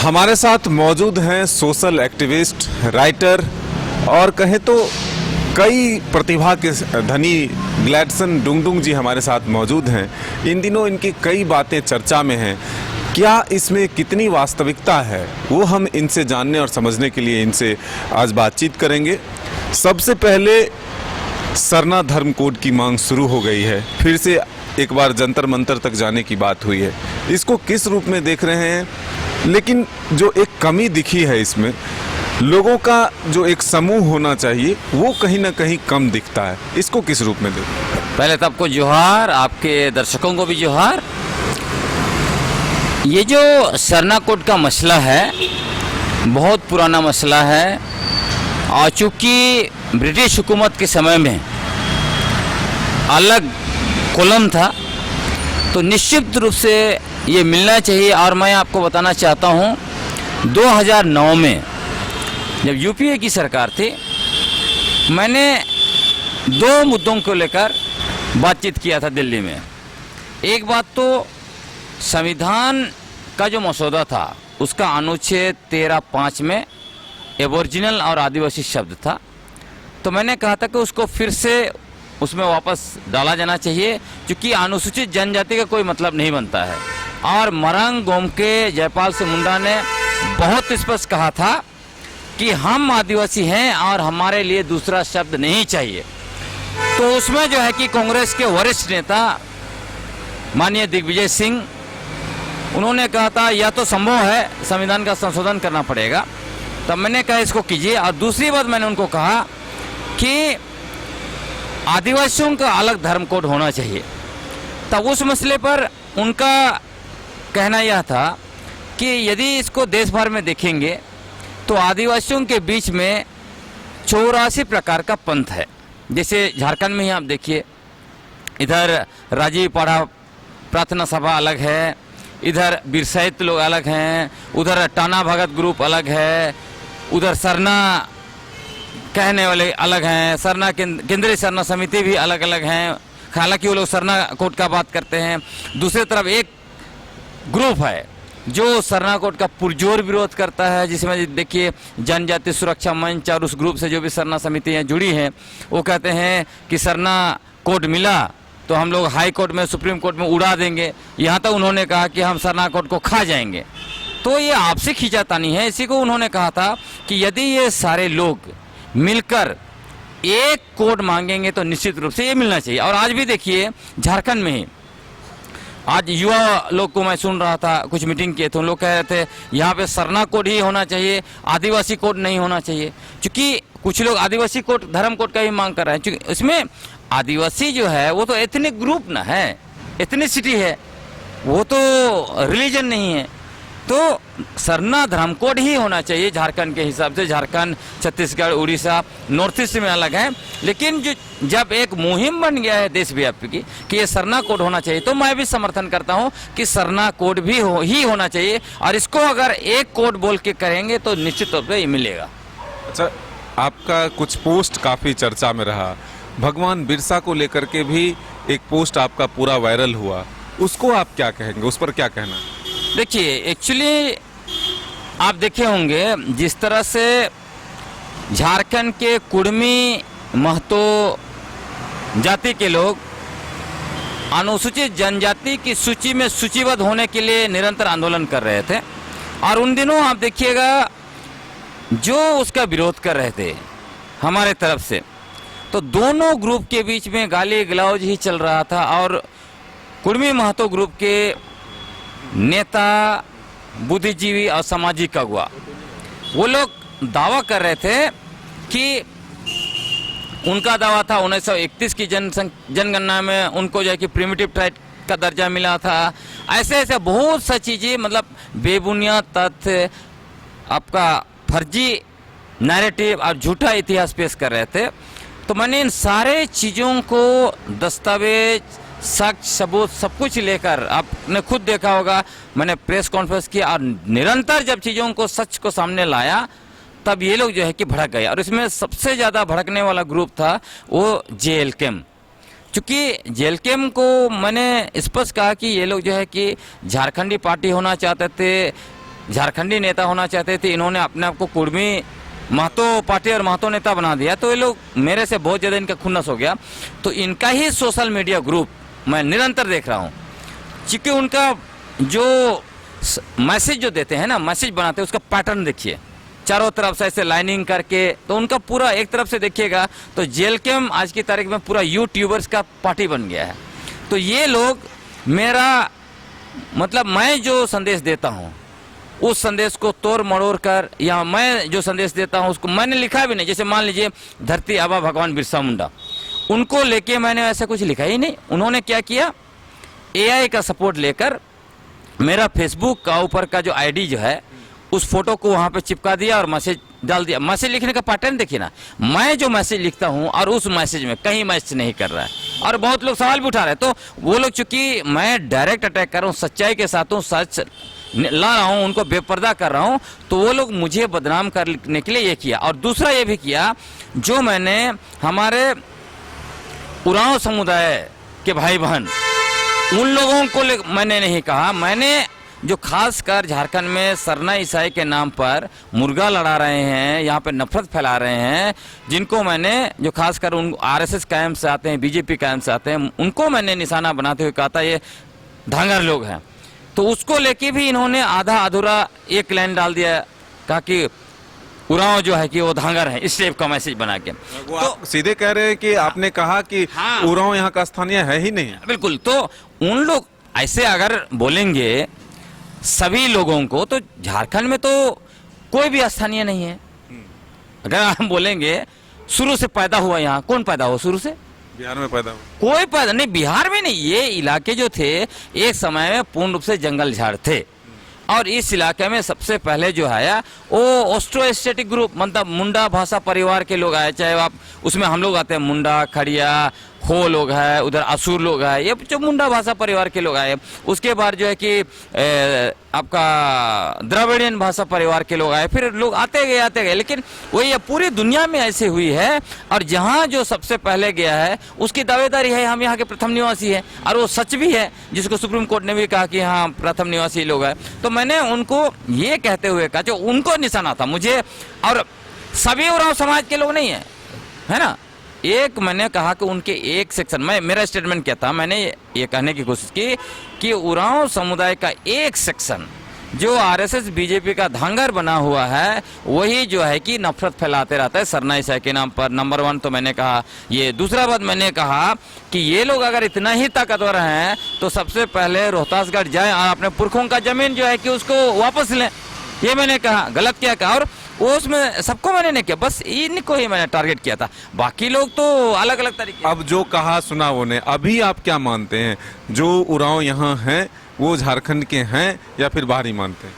हमारे साथ मौजूद हैं सोशल एक्टिविस्ट, राइटर और कहें तो कई प्रतिभा के धनी ग्लैडसन डुंगडुंग जी हमारे साथ मौजूद हैं। इन दिनों इनकी कई बातें चर्चा में हैं। क्या इसमें कितनी वास्तविकता है वो हम इनसे जानने और समझने के लिए इनसे आज बातचीत करेंगे। सबसे पहले सरना धर्म कोड की मांग शुरू हो गई है, फिर से एक बार जंतर मंतर तक जाने की बात हुई है। इसको किस रूप में देख रहे हैं? लेकिन जो एक कमी दिखी है इसमें, लोगों का जो एक समूह होना चाहिए वो कहीं ना कहीं कम दिखता है। इसको किस रूप में देखते? पहले तो आपको जोहार, आपके दर्शकों को भी जोहार। ये जो सरना कोड का मसला है बहुत पुराना मसला है और चूँकि ब्रिटिश हुकूमत के समय में अलग कॉलम था तो निश्चित रूप से ये मिलना चाहिए। और मैं आपको बताना चाहता हूँ 2009 में जब यूपीए की सरकार थी, मैंने 2 मुद्दों को लेकर बातचीत किया था दिल्ली में। एक बात तो संविधान का जो मसौदा था उसका अनुच्छेद 13(5) में एबोरिजिनल और आदिवासी शब्द था, तो मैंने कहा था कि उसको फिर से उसमें वापस डाला जाना चाहिए क्योंकि अनुसूचित जनजाति का कोई मतलब नहीं बनता है। और मरंग गोमके जयपाल सिंह मुंडा ने बहुत स्पष्ट कहा था कि हम आदिवासी हैं और हमारे लिए दूसरा शब्द नहीं चाहिए। तो उसमें जो है कि कांग्रेस के वरिष्ठ नेता माननीय दिग्विजय सिंह, उन्होंने कहा था या तो संभव है संविधान का संशोधन करना पड़ेगा, तब मैंने कहा इसको कीजिए। और दूसरी बात मैंने उनको कहा कि आदिवासियों का अलग धर्म कोड होना चाहिए। तब उस मसले पर उनका कहना यह था कि यदि इसको देश भर में देखेंगे तो आदिवासियों के बीच में 84 प्रकार का पंथ है। जैसे झारखंड में ही आप देखिए, इधर राजीव पाड़ा प्रार्थना सभा अलग है, इधर बिरसाहित लोग अलग हैं, उधर टाना भगत ग्रुप अलग है, उधर सरना कहने वाले अलग हैं, सरना केंद्रीय सरना समिति भी अलग अलग हैं। हालांकि वो लोग सरना कोड का बात करते हैं। दूसरी तरफ एक ग्रुप है जो सरना कोड का पुरजोर विरोध करता है, जिसमें देखिए जनजाति सुरक्षा मंच और उस ग्रुप से जो भी सरना समितियाँ जुड़ी हैं वो कहते हैं कि सरना कोड मिला तो हम लोग हाई कोर्ट में, सुप्रीम कोर्ट में उड़ा देंगे। यहाँ तक उन्होंने कहा कि हम सरना कोड को खा जाएंगे। तो ये आपसी खींचातानी है। इसी को उन्होंने कहा था कि यदि ये सारे लोग मिलकर एक कोड मांगेंगे तो निश्चित रूप से ये मिलना चाहिए। और आज भी देखिए झारखंड में ही आज युवा लोग को मैं सुन रहा था, कुछ मीटिंग किए थे, उन लोग कह रहे थे यहाँ पे सरना कोड ही होना चाहिए, आदिवासी कोड नहीं होना चाहिए। क्योंकि कुछ लोग आदिवासी कोड, धर्म कोड का ही मांग कर रहे हैं। क्योंकि इसमें आदिवासी जो है वो तो एथनिक ग्रुप ना है, एथनिसिटी है, वो तो रिलीजन नहीं है। तो सरना धर्म कोड ही होना चाहिए झारखंड के हिसाब से। झारखंड, छत्तीसगढ़, उड़ीसा, नॉर्थ ईस्ट में अलग है। लेकिन जब एक मुहिम बन गया है देशव्यापी की कि ये सरना कोड होना चाहिए, तो मैं भी समर्थन करता हूं कि सरना कोड भी ही होना चाहिए। और इसको अगर एक कोड बोल के करेंगे तो निश्चित तौर पर ये मिलेगा। अच्छा, आपका कुछ पोस्ट काफ़ी चर्चा में रहा। भगवान बिरसा को लेकर के भी एक पोस्ट आपका पूरा वायरल हुआ, उसको आप क्या कहेंगे? उस पर क्या कहना? देखिए, एक्चुअली आप देखे होंगे जिस तरह से झारखंड के कुड़मी महतो जाति के लोग अनुसूचित जनजाति की सूची में सूचीबद्ध होने के लिए निरंतर आंदोलन कर रहे थे। और उन दिनों आप देखिएगा जो उसका विरोध कर रहे थे हमारे तरफ से, तो दोनों ग्रुप के बीच में गाली गलौज ही चल रहा था। और कुड़मी महतो ग्रुप के नेता, बुद्धिजीवी और सामाजिक अगुवा वो लोग दावा कर रहे थे कि उनका दावा था 1931 की जनगणना में उनको जो है कि प्रिमिटिव ट्राइब का दर्जा मिला था। ऐसे ऐसे बहुत सा चीज़ें, मतलब बेबुनियाद तथ्य, आपका फर्जी नैरेटिव और झूठा इतिहास पेश कर रहे थे। तो मैंने इन सारे चीज़ों को दस्तावेज, साक्ष्य, सबूत सब कुछ लेकर, आपने खुद देखा होगा, मैंने प्रेस कॉन्फ्रेंस किया और निरंतर जब चीज़ों को, सच को सामने लाया, तब ये लोग जो है कि भड़क गए। और इसमें सबसे ज़्यादा भड़कने वाला ग्रुप था वो JLKM। चूँकि JLKM को मैंने स्पष्ट कहा कि ये लोग जो है कि झारखंडी पार्टी होना चाहते थे, झारखंडी नेता होना चाहते थे, इन्होंने अपने आप को कुर्मी महतो पार्टी और महतो नेता बना दिया। तो ये लोग मेरे से बहुत ज़्यादा इनका खुन्नस हो गया। तो इनका ही सोशल मीडिया ग्रुप मैं निरंतर देख रहा हूँ, क्योंकि उनका जो मैसेज जो देते हैं ना, मैसेज बनाते हैं, उसका पैटर्न देखिए, चारों तरफ से ऐसे लाइनिंग करके। तो उनका पूरा एक तरफ से देखिएगा तो जेल कैम आज की तारीख में पूरा यूट्यूबर्स का पार्टी बन गया है। तो ये लोग मेरा मतलब मैं जो संदेश देता हूँ उस संदेश को तोड़ मरोड़ कर, या मैं जो संदेश देता हूँ उसको मैंने लिखा भी नहीं। जैसे मान लीजिए धरती आबा भगवान बिरसा मुंडा, उनको लेके मैंने ऐसा कुछ लिखा ही नहीं। उन्होंने क्या किया, एआई का सपोर्ट लेकर मेरा फेसबुक का ऊपर का जो आईडी जो है उस फोटो को वहाँ पे चिपका दिया और मैसेज डाल दिया। मैसेज लिखने का पैटर्न देखिए ना, मैं जो मैसेज लिखता हूँ और उस मैसेज में कहीं मैच नहीं कर रहा है। और बहुत लोग सवाल भी उठा रहे हैं। तो वो लोग, चूंकि मैं डायरेक्ट अटैक कर रहा हूँ, सच्चाई के साथ हूँ, सच ला रहा हूँ, उनको बेपर्दा कर रहा हूँ, तो वो लोग मुझे बदनाम करने के लिए ये किया। और दूसरा ये भी किया, जो मैंने हमारे उरांव समुदाय के भाई बहन उन लोगों को मैंने नहीं कहा। मैंने जो खासकर झारखंड में सरना ईसाई के नाम पर मुर्गा लड़ा रहे हैं, यहाँ पे नफरत फैला रहे हैं, जिनको मैंने जो खासकर उन आरएसएस कायम से आते हैं, बीजेपी कायम से आते हैं, उनको मैंने निशाना बनाते हुए कहा था ये धांगर लोग हैं। तो उसको लेके भी इन्होंने आधा अधूरा एक लाइन डाल दिया, कहा कि उरांव जो है कि वो धांगर है, इस टाइप का मैसेज बना के। वो तो आप सीधे कह रहे हैं कि आपने कहा कि हाँ, उरांव यहाँ का स्थानीय है ही नहीं। बिल्कुल। तो उन लोग ऐसे अगर बोलेंगे सभी लोगों को, तो झारखंड में तो कोई भी स्थानीय नहीं है। अगर हम बोलेंगे शुरू से पैदा हुआ, यहाँ कौन पैदा हुआ शुरू से? बिहार में पैदा हुआ कोई पैदा नहीं, बिहार में नहीं। ये इलाके जो थे एक समय में पूर्ण रूप से जंगल झाड़ थे, और इस इलाके में सबसे पहले जो आया वो ऑस्ट्रो-एशियाटिक ग्रुप, मतलब मुंडा भाषा परिवार के लोग आए। चाहे आप उसमें हम लोग आते हैं, मुंडा, खड़िया, हो लोग हैं, उधर असुर लोग हैं, ये जो मुंडा भाषा परिवार के लोग आए। उसके बाद जो है कि आपका द्रविड़ियन भाषा परिवार के लोग आए, फिर लोग आते गए। लेकिन वही पूरी दुनिया में ऐसे हुई है, और जहाँ जो सबसे पहले गया है उसकी दावेदारी है हम यहाँ के प्रथम निवासी हैं, और वो सच भी है, जिसको सुप्रीम कोर्ट ने भी कहा कि हाँ प्रथम निवासी लोग हैं। तो मैंने उनको ये कहते हुए कहा, जो उनको निशाना था मुझे, और सभी उरांव समाज के लोग नहीं है ना, एक मैंने कहा कि उनके एक सेक्शन में, मेरा स्टेटमेंट क्या था, मैंने ये कहने की कोशिश की कि उरांव समुदाय का एक सेक्शन जो आरएसएस बीजेपी का धांगर बना हुआ है, वही जो है कि नफरत फैलाते रहता है सरना ईसाई के नाम पर। नंबर 1 तो मैंने कहा ये। दूसरा बात मैंने कहा कि ये लोग अगर इतना ही ताकतवर हैं तो सबसे पहले रोहतासगढ़ जाएं और अपने पुरखों का जमीन जो है कि उसको वापस लें। ये मैंने कहा, गलत क्या कहा, और वो उसमें सबको मैंने नहीं किया, बस इनको ही मैंने टारगेट किया था, बाकी लोग तो अलग अलग तरीके। अब जो कहा सुना वो ने, अभी आप क्या मानते हैं, जो उरांव यहाँ हैं वो झारखंड के हैं या फिर बाहरी मानते हैं?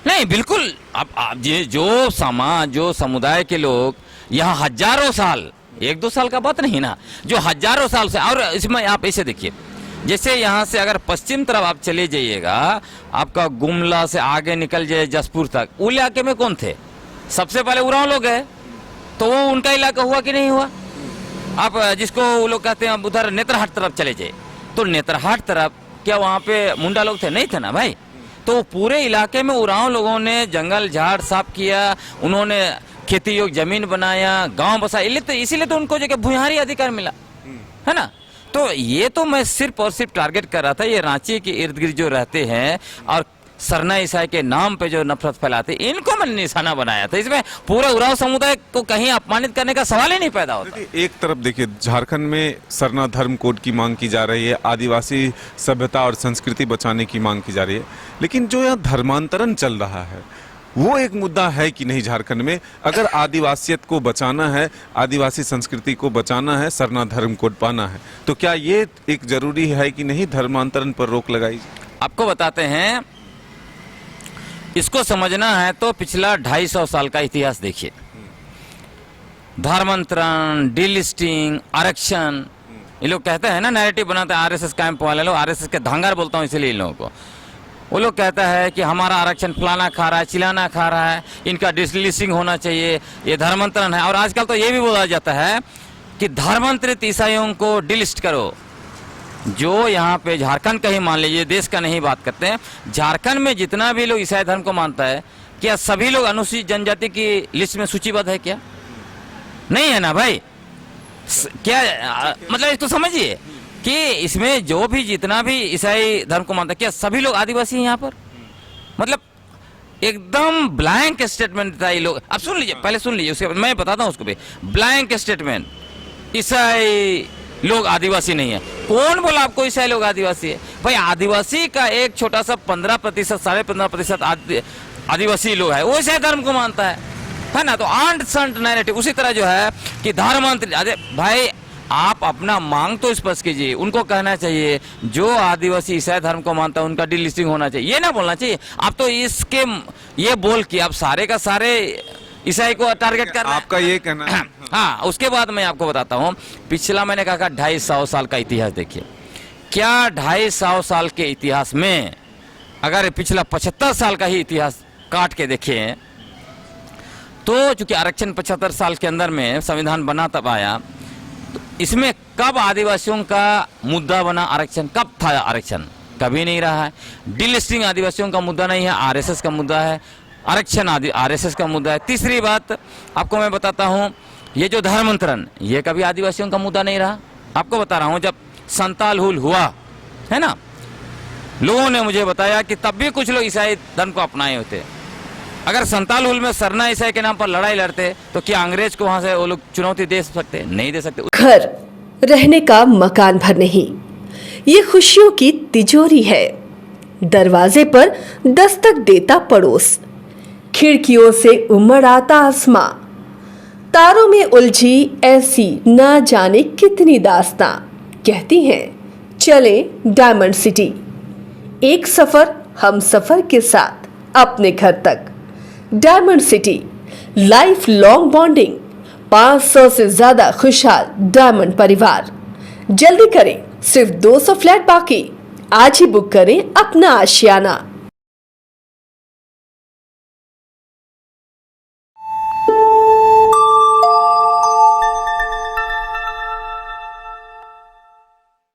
नहीं, बिल्कुल। अब ये जो समाज, जो समुदाय के लोग यहाँ हजारों साल, 1-2 साल का बात नहीं ना, जो हजारों साल से, और इसमें आप ऐसे देखिए, जैसे यहाँ से अगर पश्चिम तरफ आप चले जाइएगा, आपका गुमला से आगे निकल जाए जसपुर तक, उस इलाके में कौन थे? सबसे पहले उरांव लोग गए, तो वो उनका इलाका हुआ कि नहीं हुआ? आप जिसको वो लोग कहते हैं उधर नेत्रहाट तरफ चले जाए, तो नेत्रहाट तरफ क्या वहाँ पे मुंडा लोग थे? नहीं थे ना भाई। तो पूरे इलाके में उरांव लोगों ने जंगल झाड़ साफ किया, उन्होंने खेती योग्य जमीन बनाया, गांव बसाया, तो इसीलिए तो उनको जो भूमिहारी अधिकार मिला है ना। तो ये तो मैं सिर्फ और सिर्फ टारगेट कर रहा था ये रांची के इर्द गिर्द जो रहते हैं और सरना ईसाई के नाम पे जो नफरत फैलाते, इनको मैंने निशाना बनाया था। इसमें पूरा उरांव समुदाय को कहीं अपमानित करने का सवाल ही नहीं पैदा होता। एक तरफ देखिए, झारखंड में सरना धर्म कोड की मांग की जा रही है, आदिवासी सभ्यता और संस्कृति बचाने की मांग की जा रही है, लेकिन जो यहाँ धर्मांतरण चल रहा है वो एक मुद्दा है कि नहीं झारखंड में? अगर आदिवासियत को बचाना है, आदिवासी संस्कृति को बचाना है, सरना धर्म कोड पाना है, तो क्या ये एक जरूरी है कि नहीं धर्मांतरण पर रोक लगाई? आपको बताते हैं, इसको समझना है तो पिछला 250 साल का इतिहास देखिए। धर्मांतरण, डिलिस्टिंग, आरक्षण, ये लोग कहते हैं ना, नैरेटिव बनाते हैं आरएसएस कैंप वाले लोग, आरएसएस के धांगर बोलता हूँ इसीलिए इन लोगों को। वो लोग कहता है कि हमारा आरक्षण फलाना खा रहा है, चिलाना खा रहा है, इनका डिलिस्टिंग होना चाहिए, ये धर्मांतरण है। और आजकल तो ये भी बोला जाता है कि धर्मांतरित ईसाइयों को डिलिस्ट करो, जो यहाँ पे झारखंड का ही मान लीजिए, देश का नहीं बात करते हैं, झारखंड में जितना भी लोग ईसाई धर्म को मानता है, क्या सभी लोग अनुसूचित जनजाति की लिस्ट में सूचीबद्ध है क्या? नहीं है ना भाई। क्या मतलब इसको समझिए कि इसमें जो भी जितना भी ईसाई धर्म को मानता है, क्या सभी लोग आदिवासी हैं यहाँ पर? मतलब एकदम ब्लैंक स्टेटमेंट था ये लोग। अब सुन लीजिए, पहले सुन लीजिए, उसके बाद मैं बताता हूँ उसको भी। ब्लैंक स्टेटमेंट, ईसाई लोग आदिवासी नहीं है। कौन बोला आपको ईसाई लोग आदिवासी है? भाई आदिवासी का एक छोटा सा 15%, 15.5% आदिवासी लोग है, वो ईसाई धर्म को मानता है ना। तो आंट संट नैरेटिव उसी तरह जो है कि धर्मांतरित। अरे भाई आप अपना मांग तो स्पष्ट कीजिए, उनको कहना चाहिए जो आदिवासी ईसाई धर्म को मानता है उनका डिलिस्टिंग होना चाहिए, ये ना बोलना चाहिए। आप तो इसके ये बोल के आप सारे का सारे ईसाई को टारगेट कर रहे हैं। आपका ये कहना है। हाँ, उसके बाद मैं आपको बताता हूँ, पिछला मैंने कहा 250 साल का इतिहास देखिए। क्या 250 साल के इतिहास में अगर पिछला 75 साल का ही इतिहास काट के देखें तो चूंकि आरक्षण 75 साल के अंदर में संविधान बना तब आया, तो इसमें कब आदिवासियों का मुद्दा बना आरक्षण? कब था आरक्षण? कभी नहीं रहा है। डिलिस्टिंग आदिवासियों का मुद्दा नहीं है, आरएसएस का मुद्दा है। आरक्षण आरएसएस का मुद्दा है। तीसरी बात आपको मैं बताता हूँ, ये जो धर्मांतरण, ये कभी आदिवासियों का मुद्दा नहीं रहा। आपको बता रहा हूँ, जब संताल हुल हुआ है ना, लोगों ने मुझे बताया कि तब भी कुछ लोग ईसाई धर्म को अपनाए होते। अगर संताल हुल में सरना ईसाई के नाम पर लड़ाई लड़ते तो क्या अंग्रेज को वहां से वो लोग चुनौती दे सकते? नहीं दे सकते। घर रहने का मकान भर नहीं, ये खुशियों की तिजोरी है। दरवाजे पर दस्तक देता पड़ोस, खिड़कियों से उमड़ आता आसमां, तारों में उलझी ऐसी ना जाने कितनी दास्तां। कहती हैं चले डायमंड सिटी, एक सफर हम सफर के साथ अपने घर तक। Diamond city, life long bonding, 500 से ज्यादा खुशहाल डायमंड परिवार। जल्दी करें, सिर्फ 200 फ्लैट बाकी। आज ही बुक करें अपना आशियाना।